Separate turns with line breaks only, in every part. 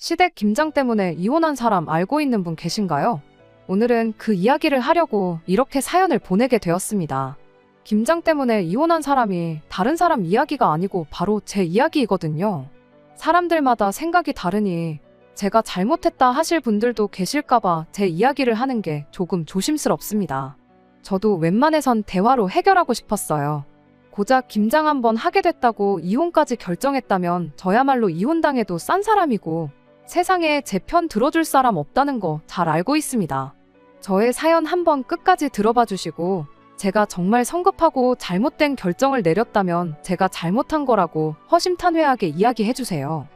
시댁 김장 때문에 이혼한 사람 알고 있는 분 계신가요? 오늘은 그 이야기를 하려고 이렇게 사연을 보내게 되었습니다. 김장 때문에 이혼한 사람이 다른 사람 이야기가 아니고 바로 제 이야기이거든요. 사람들마다 생각이 다르니 제가 잘못했다 하실 분들도 계실까봐 제 이야기를 하는 게 조금 조심스럽습니다. 저도 웬만해선 대화로 해결하고 싶었어요. 고작 김장 한번 하게 됐다고 이혼까지 결정했다면 저야말로 이혼당해도 싼 사람이고 세상에 제 편 들어줄 사람 없다는 거 잘 알고 있습니다. 저의 사연 한번 끝까지 들어봐 주시고 제가 정말 성급하고 잘못된 결정을 내렸다면 제가 잘못한 거라고 허심탄회하게 이야기해 주세요.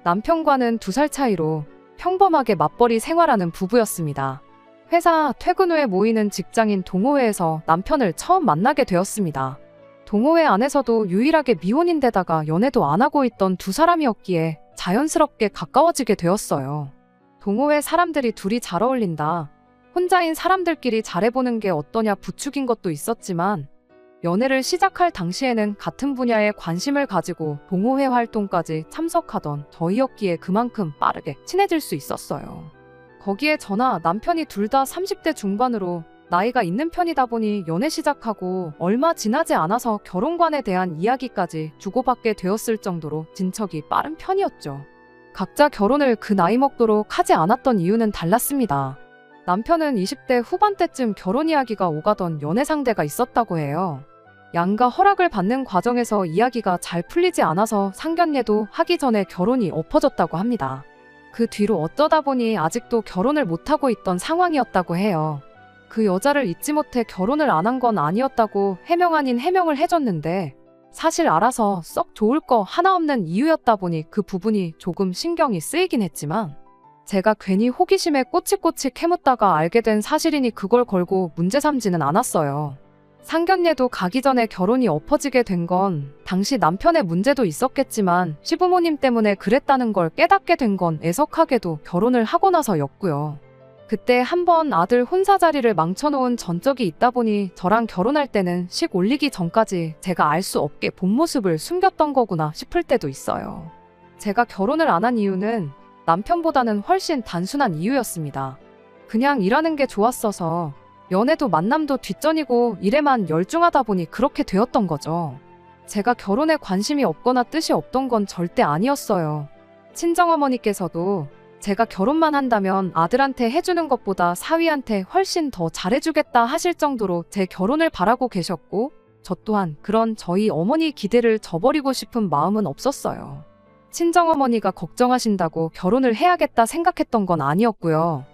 남편과는 2살 차이로 평범하게 맞벌이 생활하는 부부였습니다. 회사 퇴근 후에 모이는 직장인 동호회에서 남편을 처음 만나게 되었습니다. 동호회 안에서도 유일하게 미혼인데다가 연애도 안 하고 있던 2사람이었기에 자연스럽게 가까워지게 되었어요. 동호회 사람들이 둘이 잘 어울린다. 혼자인 사람들끼리 잘해보는 게 어떠냐 부추긴 것도 있었지만 연애를 시작할 당시에는 같은 분야에 관심을 가지고 동호회 활동까지 참석하던 저희였기에 그만큼 빠르게 친해질 수 있었어요. 거기에 저나 남편이 둘 다 30대 중반으로 나이가 있는 편이다 보니 연애 시작하고 얼마 지나지 않아서 결혼관에 대한 이야기까지 주고받게 되었을 정도로 진척이 빠른 편이었죠. 각자 결혼을 그 나이 먹도록 하지 않았던 이유는 달랐습니다. 남편은 20대 후반때쯤 결혼 이야기가 오가던 연애 상대가 있었다고 해요. 양가 허락을 받는 과정에서 이야기가 잘 풀리지 않아서 상견례도 하기 전에 결혼이 엎어졌다고 합니다. 그 뒤로 어쩌다 보니 아직도 결혼을 못하고 있던 상황이었다고 해요. 그 여자를 잊지 못해 결혼을 안 한 건 아니었다고 해명 아닌 해명을 해줬는데 사실 알아서 썩 좋을 거 하나 없는 이유였다 보니 그 부분이 조금 신경이 쓰이긴 했지만 제가 괜히 호기심에 꼬치꼬치 캐묻다가 알게 된 사실이니 그걸 걸고 문제 삼지는 않았어요. 상견례도 가기 전에 결혼이 엎어지게 된 건 당시 남편의 문제도 있었겠지만 시부모님 때문에 그랬다는 걸 깨닫게 된 건 애석하게도 결혼을 하고 나서였고요. 그때 한번 아들 혼사 자리를 망쳐놓은 전적이 있다 보니 저랑 결혼할 때는 식 올리기 전까지 제가 알 수 없게 본 모습을 숨겼던 거구나 싶을 때도 있어요. 제가 결혼을 안 한 이유는 남편보다는 훨씬 단순한 이유였습니다. 그냥 일하는 게 좋았어서 연애도 만남도 뒷전이고 일에만 열중하다 보니 그렇게 되었던 거죠. 제가 결혼에 관심이 없거나 뜻이 없던 건 절대 아니었어요. 친정어머니께서도 제가 결혼만 한다면 아들한테 해주는 것보다 사위한테 훨씬 더 잘해주겠다 하실 정도로 제 결혼을 바라고 계셨고 저 또한 그런 저희 어머니 기대를 저버리고 싶은 마음은 없었어요. 친정어머니가 걱정하신다고 결혼을 해야겠다 생각했던 건 아니었고요.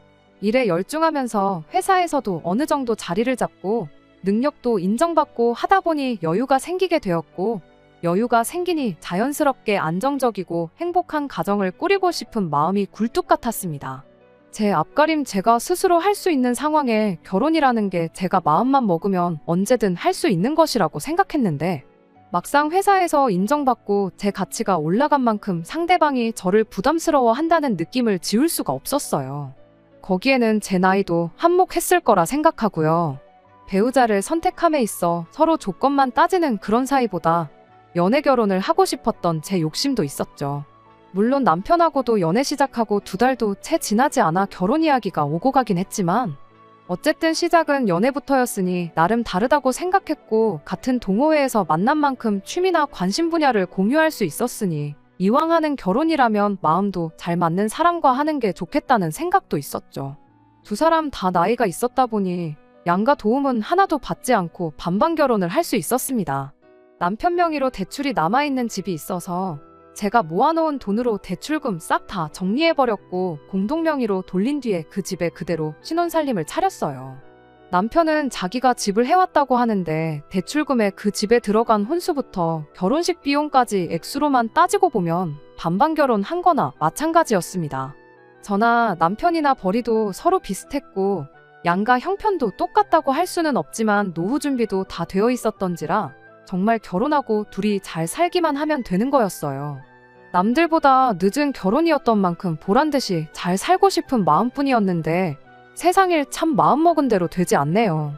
일에 열중하면서 회사에서도 어느 정도 자리를 잡고 능력도 인정받고 하다 보니 여유가 생기게 되었고 여유가 생기니 자연스럽게 안정적이고 행복한 가정을 꾸리고 싶은 마음이 굴뚝 같았습니다. 제 앞가림 제가 스스로 할 수 있는 상황에 결혼이라는 게 제가 마음만 먹으면 언제든 할 수 있는 것이라고 생각했는데 막상 회사에서 인정받고 제 가치가 올라간 만큼 상대방이 저를 부담스러워 한다는 느낌을 지울 수가 없었어요. 거기에는 제 나이도 한몫했을 거라 생각하고요. 배우자를 선택함에 있어 서로 조건만 따지는 그런 사이보다 연애 결혼을 하고 싶었던 제 욕심도 있었죠. 물론 남편하고도 연애 시작하고 2달도 채 지나지 않아 결혼 이야기가 오고 가긴 했지만 어쨌든 시작은 연애부터였으니 나름 다르다고 생각했고 같은 동호회에서 만난 만큼 취미나 관심 분야를 공유할 수 있었으니 이왕 하는 결혼이라면 마음도 잘 맞는 사람과 하는 게 좋겠다는 생각도 있었죠. 2사람 다 나이가 있었다 보니 양가 도움은 하나도 받지 않고 반반 결혼을 할 수 있었습니다. 남편 명의로 대출이 남아있는 집이 있어서 제가 모아놓은 돈으로 대출금 싹 다 정리해버렸고 공동 명의로 돌린 뒤에 그 집에 그대로 신혼살림을 차렸어요. 남편은 자기가 집을 해왔다고 하는데 대출금에 그 집에 들어간 혼수부터 결혼식 비용까지 액수로만 따지고 보면 반반 결혼한 거나 마찬가지였습니다. 저나 남편이나 벌이도 서로 비슷했고 양가 형편도 똑같다고 할 수는 없지만 노후 준비도 다 되어 있었던지라 정말 결혼하고 둘이 잘 살기만 하면 되는 거였어요. 남들보다 늦은 결혼이었던 만큼 보란듯이 잘 살고 싶은 마음뿐이었는데 세상일 참 마음먹은 대로 되지 않네요.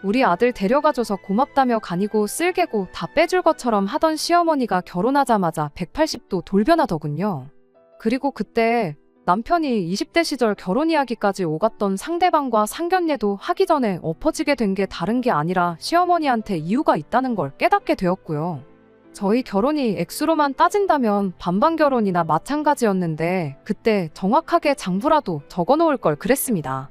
우리 아들 데려가줘서 고맙다며 간이고 쓸개고 다 빼줄 것처럼 하던 시어머니가 결혼하자마자 180도 돌변하더군요. 그리고 그때 남편이 20대 시절 결혼 이야기까지 오갔던 상대방과 상견례도 하기 전에 엎어지게 된 게 다른 게 아니라 시어머니한테 이유가 있다는 걸 깨닫게 되었고요. 저희 결혼이 액수로만 따진다면 반반 결혼이나 마찬가지였는데 그때 정확하게 장부라도 적어놓을 걸 그랬습니다.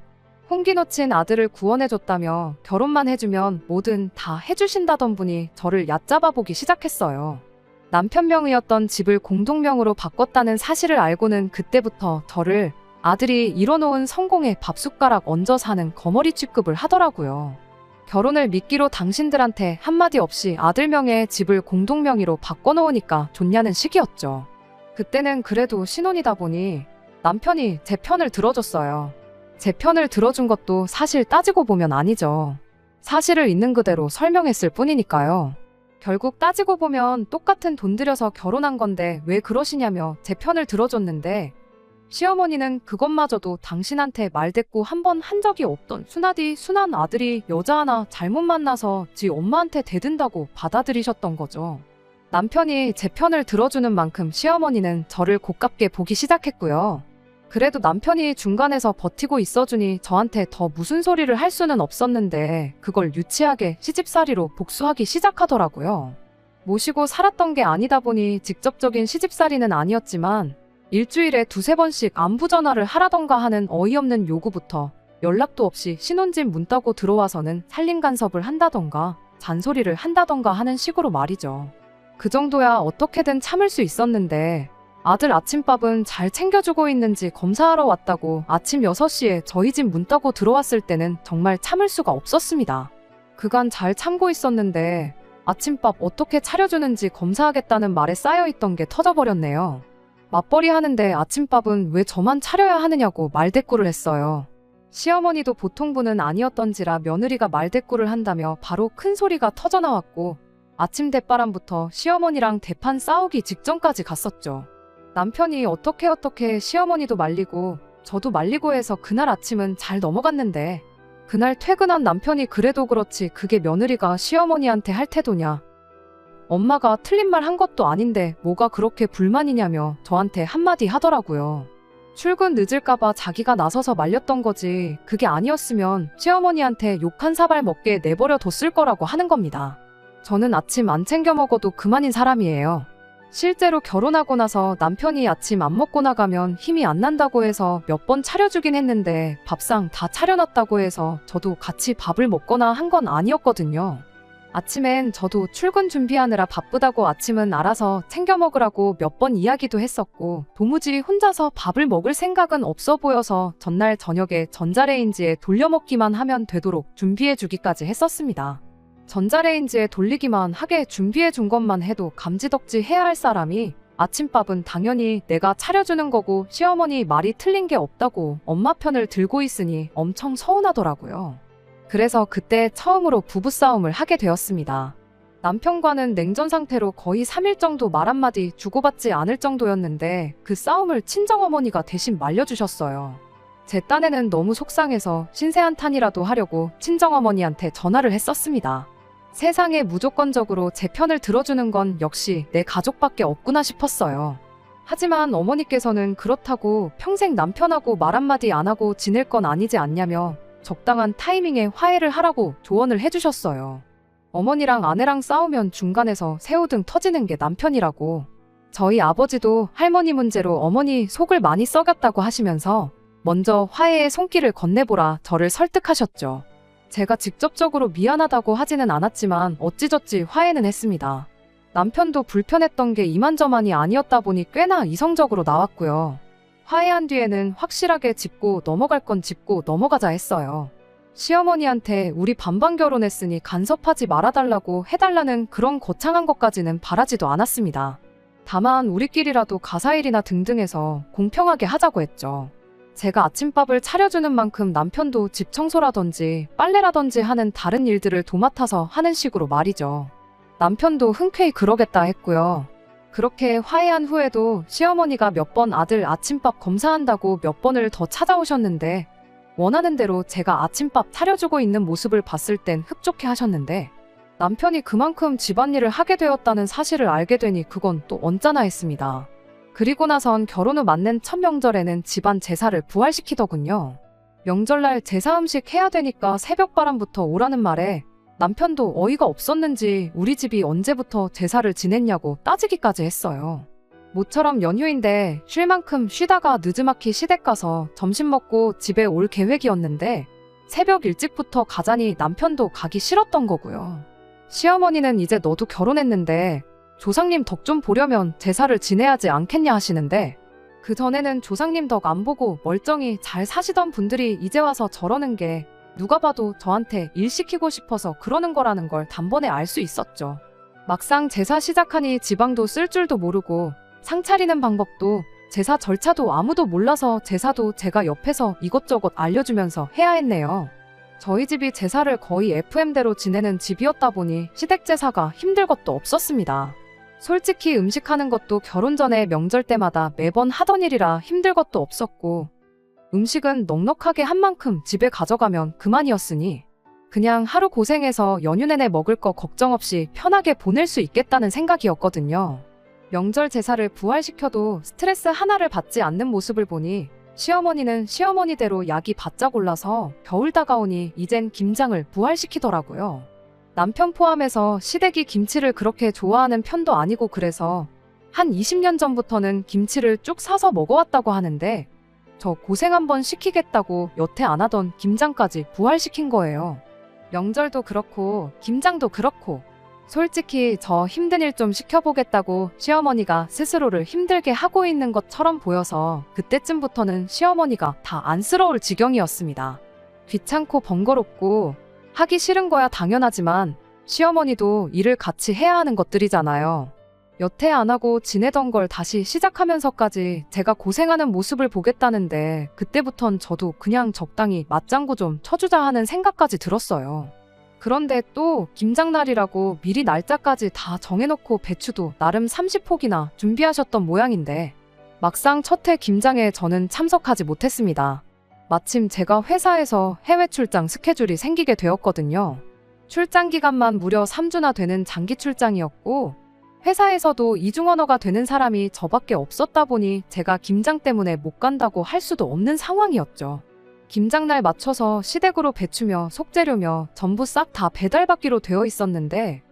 홍기 놓친 아들을 구원해줬다며 결혼만 해주면 뭐든 다 해주신다던 분이 저를 얕잡아보기 시작했어요. 남편 명의였던 집을 공동명으로 바꿨다는 사실을 알고는 그때부터 저를 아들이 이뤄놓은 성공의 밥숟가락 얹어 사는 거머리 취급을 하더라고요. 결혼을 미끼로 당신들한테 한마디 없이 아들 명의의 집을 공동명의로 바꿔놓으니까 좋냐는 식이었죠. 그때는 그래도 신혼이다 보니 남편이 제 편을 들어줬어요. 제 편을 들어준 것도 사실 따지고 보면 아니죠. 사실을 있는 그대로 설명했을 뿐이니까요. 결국 따지고 보면 똑같은 돈 들여서 결혼한 건데 왜 그러시냐며 제 편을 들어줬는데 시어머니는 그것마저도 당신한테 말대꾸 한 번 한 적이 없던 순하디 순한 아들이 여자 하나 잘못 만나서 지 엄마한테 대든다고 받아들이셨던 거죠. 남편이 제 편을 들어주는 만큼 시어머니는 저를 고깝게 보기 시작했고요. 그래도 남편이 중간에서 버티고 있어주니 저한테 더 무슨 소리를 할 수는 없었는데 그걸 유치하게 시집살이로 복수하기 시작하더라고요. 모시고 살았던 게 아니다 보니 직접적인 시집살이는 아니었지만 일주일에 두세 번씩 안부 전화를 하라던가 하는 어이없는 요구부터 연락도 없이 신혼집 문 따고 들어와서는 살림 간섭을 한다던가 잔소리를 한다던가 하는 식으로 말이죠. 그 정도야 어떻게든 참을 수 있었는데 아들 아침밥은 잘 챙겨주고 있는지 검사하러 왔다고 아침 6시에 저희 집 문 따고 들어왔을 때는 정말 참을 수가 없었습니다. 그간 잘 참고 있었는데 아침밥 어떻게 차려주는지 검사하겠다는 말에 쌓여있던 게 터져버렸네요. 맞벌이 하는데 아침밥은 왜 저만 차려야 하느냐고 말대꾸를 했어요. 시어머니도 보통 분은 아니었던지라 며느리가 말대꾸를 한다며 바로 큰 소리가 터져나왔고 아침 대바람부터 시어머니랑 대판 싸우기 직전까지 갔었죠. 남편이 어떻게 시어머니도 말리고 저도 말리고 해서 그날 아침은 잘 넘어갔는데 그날 퇴근한 남편이 그래도 그렇지 그게 며느리가 시어머니한테 할 태도냐. 엄마가 틀린 말 한 것도 아닌데 뭐가 그렇게 불만이냐며 저한테 한마디 하더라고요. 출근 늦을까봐 자기가 나서서 말렸던 거지 그게 아니었으면 시어머니한테 욕 한 사발 먹게 내버려 뒀을 거라고 하는 겁니다. 저는 아침 안 챙겨 먹어도 그만인 사람이에요. 실제로 결혼하고 나서 남편이 아침 안 먹고 나가면 힘이 안 난다고 해서 몇 번 차려주긴 했는데 밥상 다 차려놨다고 해서 저도 같이 밥을 먹거나 한 건 아니었거든요. 아침엔 저도 출근 준비하느라 바쁘다고 아침은 알아서 챙겨 먹으라고 몇 번 이야기도 했었고 도무지 혼자서 밥을 먹을 생각은 없어 보여서 전날 저녁에 전자레인지에 돌려 먹기만 하면 되도록 준비해주기까지 했었습니다. 전자레인지에 돌리기만 하게 준비해준 것만 해도 감지덕지 해야 할 사람이 아침밥은 당연히 내가 차려주는 거고 시어머니 말이 틀린 게 없다고 엄마 편을 들고 있으니 엄청 서운하더라고요. 그래서 그때 처음으로 부부싸움을 하게 되었습니다. 남편과는 냉전 상태로 거의 3일 정도 말 한마디 주고받지 않을 정도였는데 그 싸움을 친정어머니가 대신 말려주셨어요. 제 딴에는 너무 속상해서 신세한탄이라도 하려고 친정어머니한테 전화를 했었습니다. 세상에 무조건적으로 제 편을 들어주는 건 역시 내 가족밖에 없구나 싶었어요. 하지만 어머니께서는 그렇다고 평생 남편하고 말 한마디 안 하고 지낼 건 아니지 않냐며 적당한 타이밍에 화해를 하라고 조언을 해주셨어요. 어머니랑 아내랑 싸우면 중간에서 새우등 터지는 게 남편이라고. 저희 아버지도 할머니 문제로 어머니 속을 많이 썩였다고 하시면서 먼저 화해의 손길을 건네보라 저를 설득하셨죠. 제가 직접적으로 미안하다고 하지는 않았지만 어찌저찌 화해는 했습니다. 남편도 불편했던 게 이만저만이 아니었다 보니 꽤나 이성적으로 나왔고요. 화해한 뒤에는 확실하게 짚고 넘어갈 건 짚고 넘어가자 했어요. 시어머니한테 우리 반반 결혼했으니 간섭하지 말아달라고 해달라는 그런 거창한 것까지는 바라지도 않았습니다. 다만 우리끼리라도 가사일이나 등등해서 공평하게 하자고 했죠. 제가 아침밥을 차려주는 만큼 남편도 집 청소라든지 빨래라든지 하는 다른 일들을 도맡아서 하는 식으로 말이죠. 남편도 흔쾌히 그러겠다 했고요. 그렇게 화해한 후에도 시어머니가 몇 번 아들 아침밥 검사한다고 몇 번을 더 찾아오셨는데 원하는 대로 제가 아침밥 차려주고 있는 모습을 봤을 땐 흡족해 하셨는데 남편이 그만큼 집안일을 하게 되었다는 사실을 알게 되니 그건 또 언짢아 했습니다. 그리고 나선 결혼 후 맞는 첫 명절에는 집안 제사를 부활시키더군요. 명절날 제사 음식 해야 되니까 새벽바람부터 오라는 말에 남편도 어이가 없었는지 우리 집이 언제부터 제사를 지냈냐고 따지기까지 했어요. 모처럼 연휴인데 쉴 만큼 쉬다가 느즈마키 시댁 가서 점심 먹고 집에 올 계획이었는데 새벽 일찍부터 가자니 남편도 가기 싫었던 거고요. 시어머니는 이제 너도 결혼했는데 조상님 덕 좀 보려면 제사를 지내야지 않겠냐 하시는데 그 전에는 조상님 덕 안 보고 멀쩡히 잘 사시던 분들이 이제 와서 저러는 게 누가 봐도 저한테 일 시키고 싶어서 그러는 거라는 걸 단번에 알 수 있었죠. 막상 제사 시작하니 지방도 쓸 줄도 모르고 상 차리는 방법도 제사 절차도 아무도 몰라서 제사도 제가 옆에서 이것저것 알려주면서 해야 했네요. 저희 집이 제사를 거의 FM대로 지내는 집이었다 보니 시댁 제사가 힘들 것도 없었습니다. 솔직히 음식하는 것도 결혼 전에 명절 때마다 매번 하던 일이라 힘들 것도 없었고 음식은 넉넉하게 한 만큼 집에 가져가면 그만이었으니 그냥 하루 고생해서 연휴 내내 먹을 거 걱정 없이 편하게 보낼 수 있겠다는 생각이었거든요. 명절 제사를 부활시켜도 스트레스 하나를 받지 않는 모습을 보니 시어머니는 시어머니대로 약이 바짝 올라서 겨울 다가오니 이젠 김장을 부활시키더라고요. 남편 포함해서 시댁이 김치를 그렇게 좋아하는 편도 아니고 그래서 한 20년 전부터는 김치를 쭉 사서 먹어왔다고 하는데 저 고생 한번 시키겠다고 여태 안 하던 김장까지 부활시킨 거예요. 명절도 그렇고 김장도 그렇고 솔직히 저 힘든 일 좀 시켜보겠다고 시어머니가 스스로를 힘들게 하고 있는 것처럼 보여서 그때쯤부터는 시어머니가 다 안쓰러울 지경이었습니다. 귀찮고 번거롭고 하기 싫은 거야 당연하지만 시어머니도 일을 같이 해야 하는 것들이잖아요. 여태 안 하고 지내던 걸 다시 시작하면서까지 제가 고생하는 모습을 보겠다는데 그때부턴 저도 그냥 적당히 맞장구 좀 쳐주자 하는 생각까지 들었어요. 그런데 또 김장날이라고 미리 날짜까지 다 정해놓고 배추도 나름 30포기나 준비하셨던 모양인데 막상 첫 해 김장에 저는 참석하지 못했습니다. 마침 제가 회사에서 해외 출장 스케줄이 생기게 되었거든요. 출장 기간만 무려 3주나 되는 장기 출장이었고 회사에서도 이중 언어가 되는 사람이 저밖에 없었다 보니 제가 김장 때문에 못 간다고 할 수도 없는 상황이었죠. 김장날 맞춰서 시댁으로 배추며 속재료며 전부 싹 다 배달받기로 되어 있었는데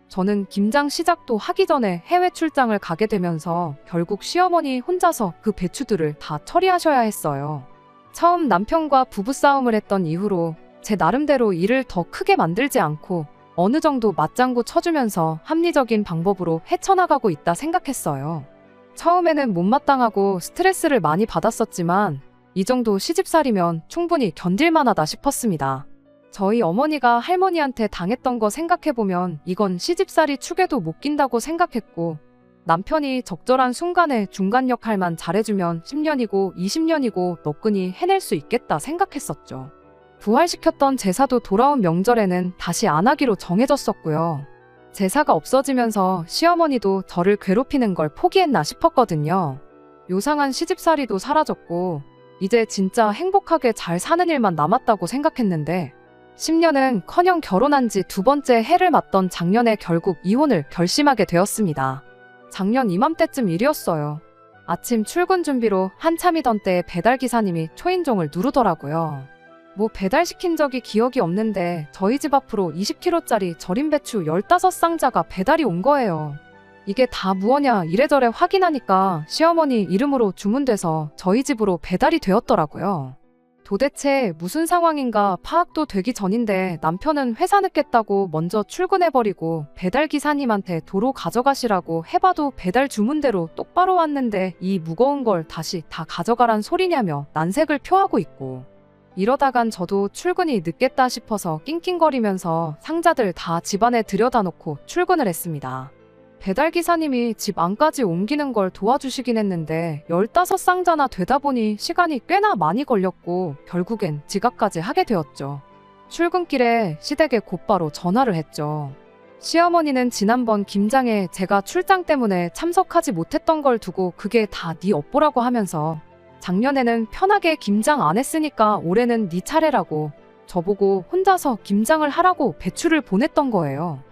저는 김장 시작도 하기 전에 해외 출장을 가게 되면서 결국 시어머니 혼자서 그 배추들을 다 처리하셔야 했어요. 처음 남편과 부부싸움을 했던 이후로 제 나름대로 일을 더 크게 만들지 않고 어느 정도 맞장구 쳐주면서 합리적인 방법으로 헤쳐나가고 있다 생각했어요. 처음에는 못마땅하고 스트레스를 많이 받았었지만 이 정도 시집살이면 충분히 견딜만하다 싶었습니다. 저희 어머니가 할머니한테 당했던 거 생각해보면 이건 시집살이 축에도 못 낀다고 생각했고 남편이 적절한 순간에 중간 역할만 잘해주면 10년이고 20년이고 너끈히 해낼 수 있겠다 생각했었죠. 부활시켰던 제사도 돌아온 명절에는 다시 안 하기로 정해졌었고요. 제사가 없어지면서 시어머니도 저를 괴롭히는 걸 포기했나 싶었거든요. 요상한 시집살이도 사라졌고 이제 진짜 행복하게 잘 사는 일만 남았다고 생각했는데 10년은 커녕 결혼한 지 두 번째 해를 맞던 작년에 결국 이혼을 결심하게 되었습니다. 작년 이맘때쯤 일이었어요. 아침 출근 준비로 한참이던 때에 배달기사님이 초인종을 누르더라고요. 뭐 배달시킨 적이 기억이 없는데 저희 집 앞으로 20kg짜리 절임 배추 15상자가 배달이 온 거예요. 이게 다 무엇냐 이래저래 확인하니까 시어머니 이름으로 주문돼서 저희 집으로 배달이 되었더라고요. 도대체 무슨 상황인가 파악도 되기 전인데 남편은 회사 늦겠다고 먼저 출근해버리고 배달기사님한테 도로 가져가시라고 해봐도 배달 주문대로 똑바로 왔는데 이 무거운 걸 다시 다 가져가란 소리냐며 난색을 표하고 있고 이러다간 저도 출근이 늦겠다 싶어서 낑낑거리면서 상자들 다 집안에 들여다놓고 출근을 했습니다. 배달기사님이 집 안까지 옮기는 걸 도와주시긴 했는데 15상자나 되다 보니 시간이 꽤나 많이 걸렸고 결국엔 지각까지 하게 되었죠. 출근길에 시댁에 곧바로 전화를 했죠. 시어머니는 지난번 김장에 제가 출장 때문에 참석하지 못했던 걸 두고 그게 다 네 업보라고 하면서 작년에는 편하게 김장 안 했으니까 올해는 네 차례라고 저보고 혼자서 김장을 하라고 배추를 보냈던 거예요.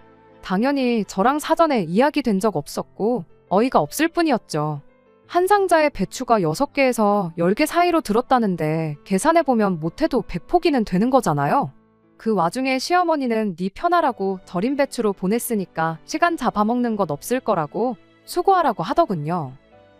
당연히 저랑 사전에 이야기된 적 없었고 어이가 없을 뿐이었죠. 한 상자에 배추가 6개에서 10개 사이로 들었다는데 계산해보면 못해도 100포기는 되는 거잖아요. 그 와중에 시어머니는 네 편하라고 절인 배추로 보냈으니까 시간 잡아먹는 것 없을 거라고 수고하라고 하더군요.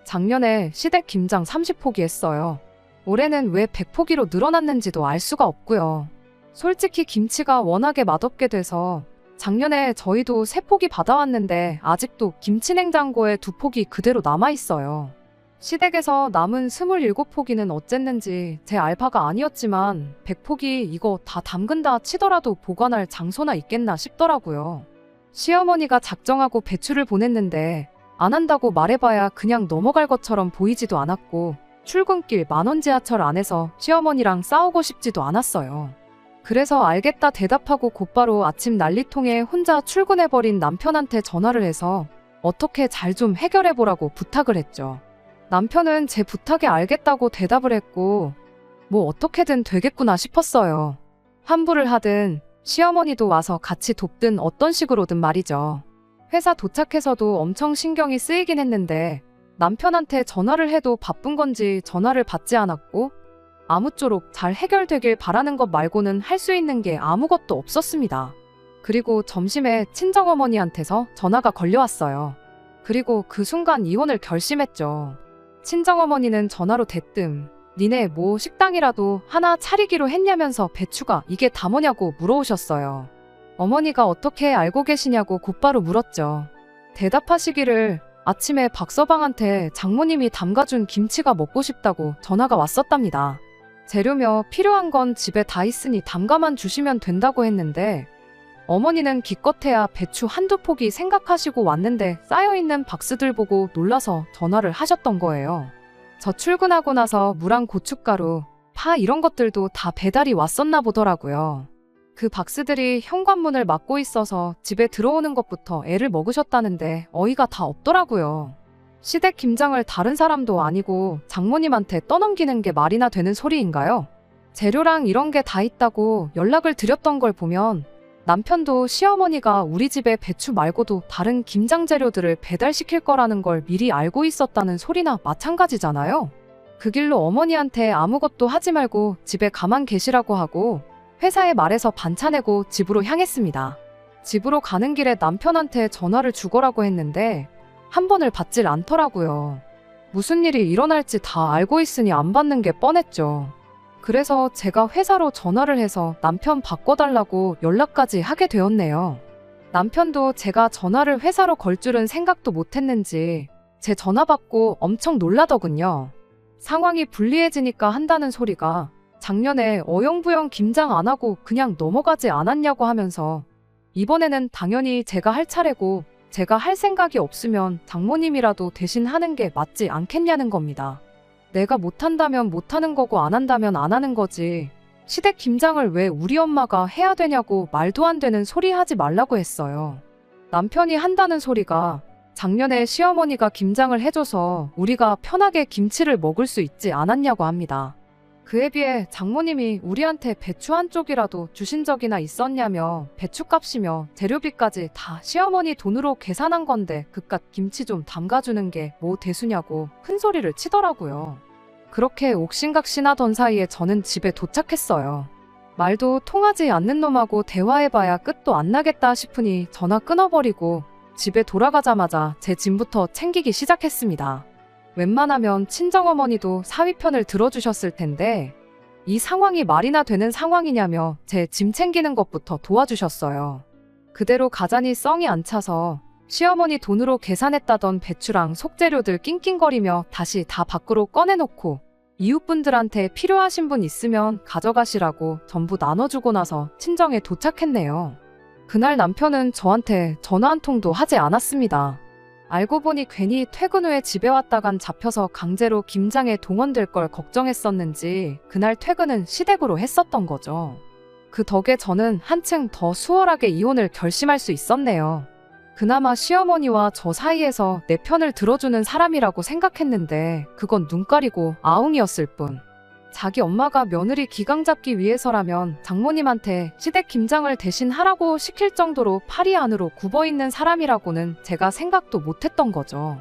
작년에 시댁 김장 30포기 했어요. 올해는 왜 100포기로 늘어났는지도 알 수가 없고요. 솔직히 김치가 워낙에 맛없게 돼서 작년에 저희도 3포기 받아왔는데 아직도 김치냉장고에 2포기 그대로 남아있어요. 시댁에서 남은 27포기는 어쨌는지 제 알바가 아니었지만 100포기 이거 다 담근다 치더라도 보관할 장소나 있겠나 싶더라고요. 시어머니가 작정하고 배추를 보냈는데 안 한다고 말해봐야 그냥 넘어갈 것처럼 보이지도 않았고 출근길 만원 지하철 안에서 시어머니랑 싸우고 싶지도 않았어요. 그래서 알겠다 대답하고 곧바로 아침 난리통에 혼자 출근해버린 남편한테 전화를 해서 어떻게 잘 좀 해결해보라고 부탁을 했죠. 남편은 제 부탁에 알겠다고 대답을 했고 뭐 어떻게든 되겠구나 싶었어요. 환불을 하든 시어머니도 와서 같이 돕든 어떤 식으로든 말이죠. 회사 도착해서도 엄청 신경이 쓰이긴 했는데 남편한테 전화를 해도 바쁜 건지 전화를 받지 않았고 아무쪼록 잘 해결되길 바라는 것 말고는 할 수 있는 게 아무것도 없었습니다. 그리고 점심에 친정어머니한테서 전화가 걸려왔어요. 그리고 그 순간 이혼을 결심했죠. 친정어머니는 전화로 대뜸 니네 뭐 식당이라도 하나 차리기로 했냐면서 배추가 이게 다 뭐냐고 물어오셨어요. 어머니가 어떻게 알고 계시냐고 곧바로 물었죠. 대답하시기를 아침에 박서방한테 장모님이 담가준 김치가 먹고 싶다고 전화가 왔었답니다. 재료며 필요한 건 집에 다 있으니 담가만 주시면 된다고 했는데 어머니는 기껏해야 배추 한두 포기 생각하시고 왔는데 쌓여있는 박스들 보고 놀라서 전화를 하셨던 거예요. 저 출근하고 나서 무랑 고춧가루, 파 이런 것들도 다 배달이 왔었나 보더라고요. 그 박스들이 현관문을 막고 있어서 집에 들어오는 것부터 애를 먹으셨다는데 어이가 다 없더라고요. 시댁 김장을 다른 사람도 아니고 장모님한테 떠넘기는 게 말이나 되는 소리인가요? 재료랑 이런 게 다 있다고 연락을 드렸던 걸 보면 남편도 시어머니가 우리 집에 배추 말고도 다른 김장 재료들을 배달시킬 거라는 걸 미리 알고 있었다는 소리나 마찬가지잖아요. 그 길로 어머니한테 아무것도 하지 말고 집에 가만 계시라고 하고 회사에 말해서 반차내고 집으로 향했습니다. 집으로 가는 길에 남편한테 전화를 주거라고 했는데 한 번을 받질 않더라고요. 무슨 일이 일어날지 다 알고 있으니 안 받는 게 뻔했죠. 그래서 제가 회사로 전화를 해서 남편 바꿔달라고 연락까지 하게 되었네요. 남편도 제가 전화를 회사로 걸 줄은 생각도 못했는지 제 전화 받고 엄청 놀라더군요. 상황이 불리해지니까 한다는 소리가 작년에 어영부영 김장 안 하고 그냥 넘어가지 않았냐고 하면서 이번에는 당연히 제가 할 차례고 제가 할 생각이 없으면 장모님이라도 대신 하는 게 맞지 않겠냐는 겁니다. 내가 못한다면 못하는 거고 안 한다면 안 하는 거지. 시댁 김장을 왜 우리 엄마가 해야 되냐고 말도 안 되는 소리 하지 말라고 했어요. 남편이 한다는 소리가 작년에 시어머니가 김장을 해줘서 우리가 편하게 김치를 먹을 수 있지 않았냐고 합니다. 그에 비해 장모님이 우리한테 배추 한 쪽이라도 주신 적이나 있었냐며 배추값이며 재료비까지 다 시어머니 돈으로 계산한 건데 그깟 김치 좀 담가주는 게 뭐 대수냐고 큰 소리를 치더라고요. 그렇게 옥신각신하던 사이에 저는 집에 도착했어요. 말도 통하지 않는 놈하고 대화해봐야 끝도 안 나겠다 싶으니 전화 끊어버리고 집에 돌아가자마자 제 짐부터 챙기기 시작했습니다. 웬만하면 친정어머니도 사위 편을 들어주셨을 텐데 이 상황이 말이나 되는 상황이냐며 제 짐 챙기는 것부터 도와주셨어요. 그대로 가자니 썽이 안 차서 시어머니 돈으로 계산했다던 배추랑 속재료들 낑낑거리며 다시 다 밖으로 꺼내놓고 이웃분들한테 필요하신 분 있으면 가져가시라고 전부 나눠주고 나서 친정에 도착했네요. 그날 남편은 저한테 전화 한 통도 하지 않았습니다. 알고 보니 괜히 퇴근 후에 집에 왔다간 잡혀서 강제로 김장에 동원될 걸 걱정했었는지 그날 퇴근은 시댁으로 했었던 거죠. 그 덕에 저는 한층 더 수월하게 이혼을 결심할 수 있었네요. 그나마 시어머니와 저 사이에서 내 편을 들어주는 사람이라고 생각했는데 그건 눈 가리고 아웅이었을 뿐. 자기 엄마가 며느리 기강 잡기 위해서라면 장모님한테 시댁 김장을 대신 하라고 시킬 정도로 팔이 안으로 굽어있는 사람이라고는 제가 생각도 못했던 거죠.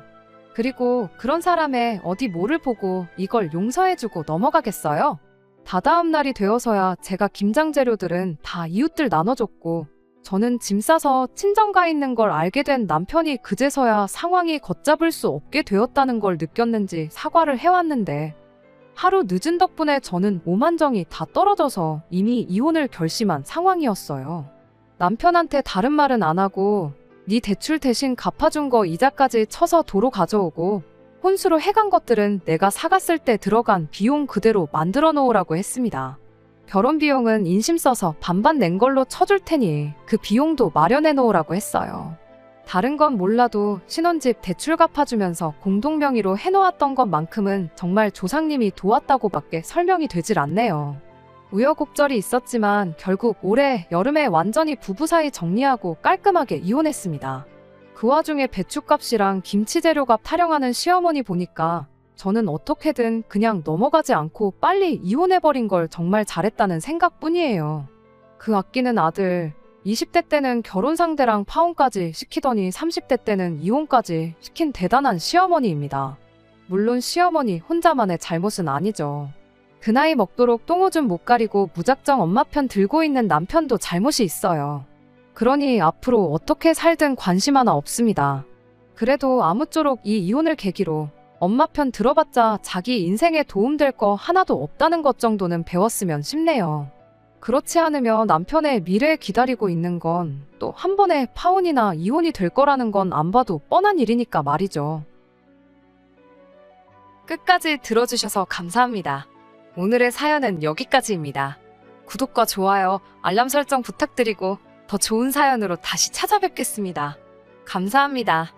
그리고 그런 사람의 어디 뭐를 보고 이걸 용서해주고 넘어가겠어요? 다다음 날이 되어서야 제가 김장 재료들은 다 이웃들 나눠줬고 저는 짐 싸서 친정가 있는 걸 알게 된 남편이 그제서야 상황이 걷잡을 수 없게 되었다는 걸 느꼈는지 사과를 해왔는데 하루 늦은 덕분에 저는 오만정이 다 떨어져서 이미 이혼을 결심한 상황이었어요. 남편한테 다른 말은 안 하고 네 대출 대신 갚아준 거 이자까지 쳐서 도로 가져오고 혼수로 해간 것들은 내가 사갔을 때 들어간 비용 그대로 만들어 놓으라고 했습니다. 결혼 비용은 인심 써서 반반 낸 걸로 쳐줄 테니 그 비용도 마련해 놓으라고 했어요. 다른 건 몰라도 신혼집 대출 갚아주면서 공동명의로 해놓았던 것만큼은 정말 조상님이 도왔다고밖에 설명이 되질 않네요. 우여곡절이 있었지만 결국 올해 여름에 완전히 부부 사이 정리하고 깔끔하게 이혼했습니다. 그 와중에 배추값이랑 김치 재료값 타령하는 시어머니 보니까 저는 어떻게든 그냥 넘어가지 않고 빨리 이혼해버린 걸 정말 잘했다는 생각뿐이에요. 그 아끼는 아들, 20대 때는 결혼 상대랑 파혼까지 시키더니 30대 때는 이혼까지 시킨 대단한 시어머니입니다. 물론 시어머니 혼자만의 잘못은 아니죠. 그 나이 먹도록 똥오줌 못 가리고 무작정 엄마 편 들고 있는 남편도 잘못이 있어요. 그러니 앞으로 어떻게 살든 관심 하나 없습니다. 그래도 아무쪼록 이 이혼을 계기로 엄마 편 들어봤자 자기 인생에 도움될 거 하나도 없다는 것 정도는 배웠으면 싶네요. 그렇지 않으면 남편의 미래에 기다리고 있는 건 또 한 번에 파혼이나 이혼이 될 거라는 건 안 봐도 뻔한 일이니까 말이죠. 끝까지 들어주셔서 감사합니다. 오늘의 사연은 여기까지입니다. 구독과 좋아요, 알람 설정 부탁드리고 더 좋은 사연으로 다시 찾아뵙겠습니다. 감사합니다.